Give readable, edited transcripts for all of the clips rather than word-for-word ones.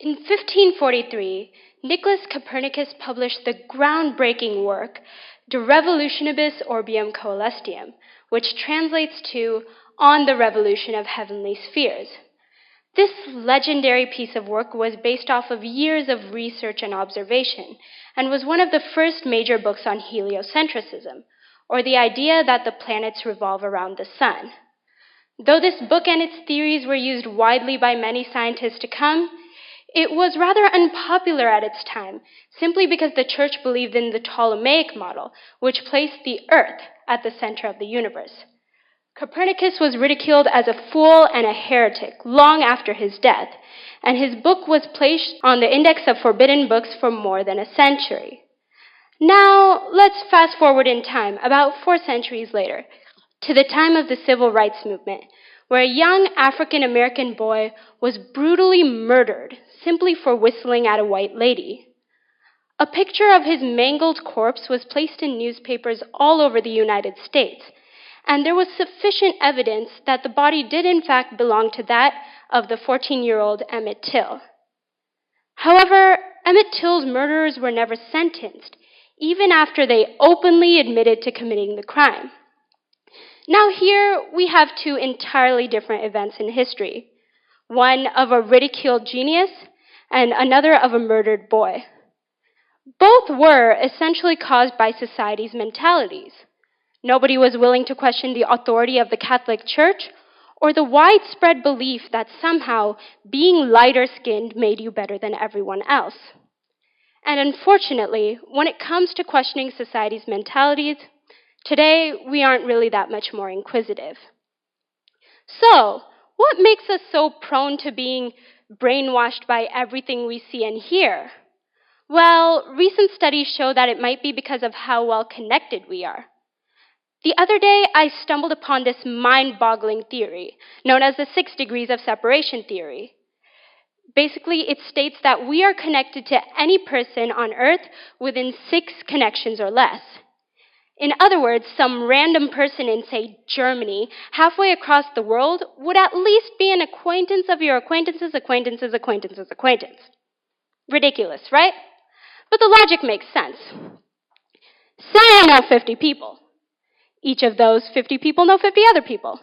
In 1543, Nicholas Copernicus published the groundbreaking work De Revolutionibus Orbium Coelestium, which translates to On the Revolution of Heavenly Spheres. This legendary piece of work was based off of years of research and observation, and was one of the first major books on heliocentrism, or the idea that the planets revolve around the sun. Though this book and its theories were used widely by many scientists to come, it was rather unpopular at its time, simply because the church believed in the Ptolemaic model, which placed the Earth at the center of the universe. Copernicus was ridiculed as a fool and a heretic long after his death, and his book was placed on the index of forbidden books for more than a century. Now, let's fast forward in time, about 4 centuries later, to the time of the Civil Rights Movement, where a young African-American boy was brutally murdered simply for whistling at a white lady. A picture of his mangled corpse was placed in newspapers all over the United States, and there was sufficient evidence that the body did in fact belong to that of the 14-year-old Emmett Till. However, Emmett Till's murderers were never sentenced, even after they openly admitted to committing the crime. Now here we have 2 entirely different events in history, one of a ridiculed genius and another of a murdered boy. Both were essentially caused by society's mentalities. Nobody was willing to question the authority of the Catholic Church or the widespread belief that somehow being lighter-skinned made you better than everyone else. And unfortunately, when it comes to questioning society's mentalities, today we aren't really that much more inquisitive. So, what makes us so prone to being brainwashed by everything we see and hear? Well, recent studies show that it might be because of how well connected we are. The other day, I stumbled upon this mind-boggling theory, known as the 6 degrees of separation theory. Basically, it states that we are connected to any person on Earth within 6 connections or less. In other words, some random person in, say, Germany, halfway across the world, would at least be an acquaintance of your acquaintance's acquaintance's acquaintance's acquaintance. Ridiculous, right? But the logic makes sense. Say I know 50 people. Each of those 50 people know 50 other people.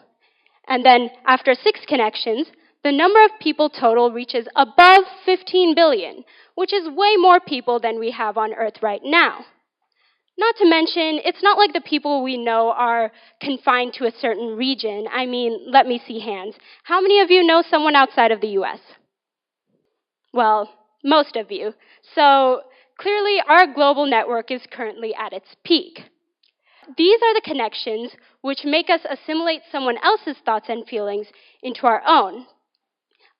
And then, after 6 connections, the number of people total reaches above 15 billion, which is way more people than we have on Earth right now. Not to mention, it's not like the people we know are confined to a certain region. I mean, let me see hands. How many of you know someone outside of the US? Well, most of you. So, clearly our global network is currently at its peak. These are the connections which make us assimilate someone else's thoughts and feelings into our own.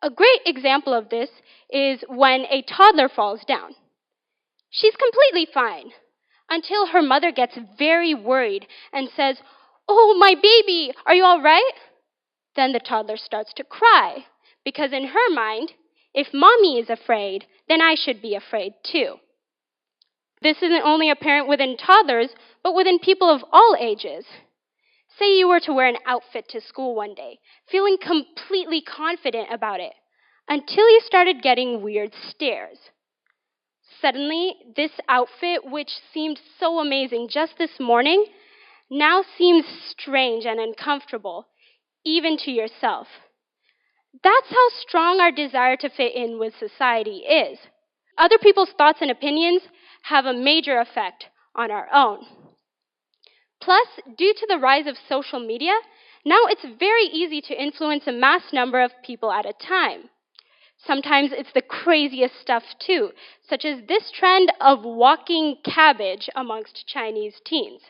A great example of this is when a toddler falls down. She's completely fine until her mother gets very worried and says, "Oh, my baby, are you all right?" Then the toddler starts to cry because in her mind, if mommy is afraid, then I should be afraid too. This isn't only apparent within toddlers, but within people of all ages. Say you were to wear an outfit to school one day, feeling completely confident about it, until you started getting weird stares. Suddenly, this outfit, which seemed so amazing just this morning, now seems strange and uncomfortable, even to yourself. That's how strong our desire to fit in with society is. Other people's thoughts and opinions have a major effect on our own. Plus, due to the rise of social media, now it's very easy to influence a mass number of people at a time. Sometimes it's the craziest stuff too, such as this trend of walking cabbage amongst Chinese teens.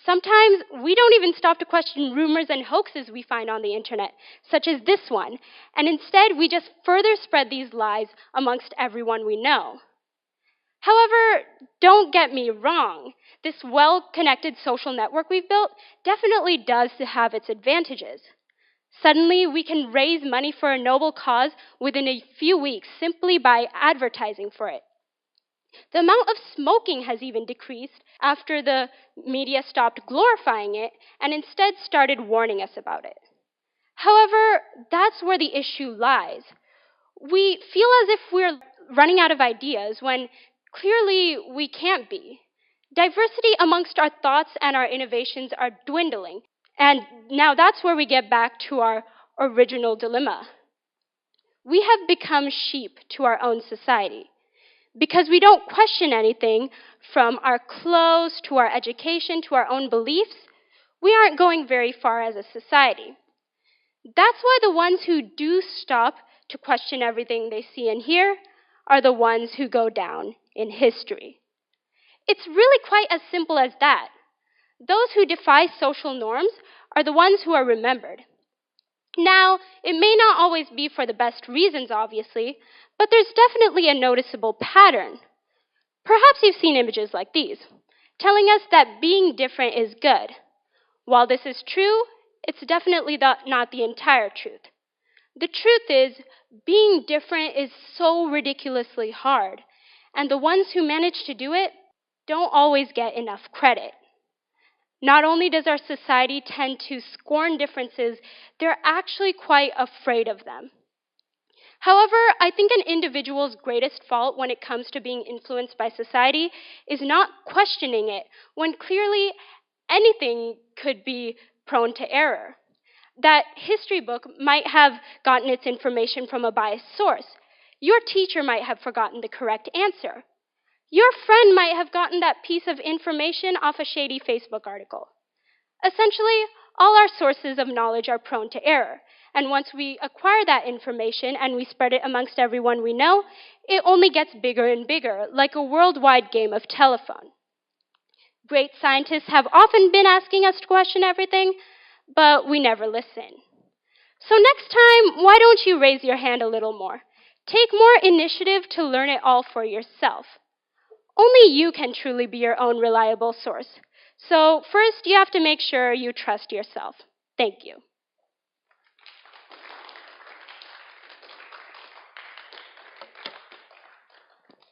Sometimes we don't even stop to question rumors and hoaxes we find on the internet, such as this one, and instead we just further spread these lies amongst everyone we know. However, don't get me wrong, this well-connected social network we've built definitely does have its advantages. Suddenly, we can raise money for a noble cause within a few weeks simply by advertising for it. The amount of smoking has even decreased after the media stopped glorifying it and instead started warning us about it. However, that's where the issue lies. We feel as if we're running out of ideas when clearly we can't be. Diversity amongst our thoughts and our innovations are dwindling. And now that's where we get back to our original dilemma. We have become sheep to our own society because we don't question anything from our clothes to our education to our own beliefs. We aren't going very far as a society. That's why the ones who do stop to question everything they see and hear are the ones who go down in history. It's really quite as simple as that. Those who defy social norms are the ones who are remembered. Now, it may not always be for the best reasons, obviously, but there's definitely a noticeable pattern. Perhaps you've seen images like these, telling us that being different is good. While this is true, it's definitely not the entire truth. The truth is, being different is so ridiculously hard, and the ones who manage to do it don't always get enough credit. Not only does our society tend to scorn differences, they're actually quite afraid of them. However, I think an individual's greatest fault when it comes to being influenced by society is not questioning it, when clearly anything could be prone to error. That history book might have gotten its information from a biased source. Your teacher might have forgotten the correct answer. Your friend might have gotten that piece of information off a shady Facebook article. Essentially, all our sources of knowledge are prone to error, and once we acquire that information and we spread it amongst everyone we know, it only gets bigger and bigger, like a worldwide game of telephone. Great scientists have often been asking us to question everything, but we never listen. So next time, why don't you raise your hand a little more? Take more initiative to learn it all for yourself. Only you can truly be your own reliable source. So first, you have to make sure you trust yourself. Thank you.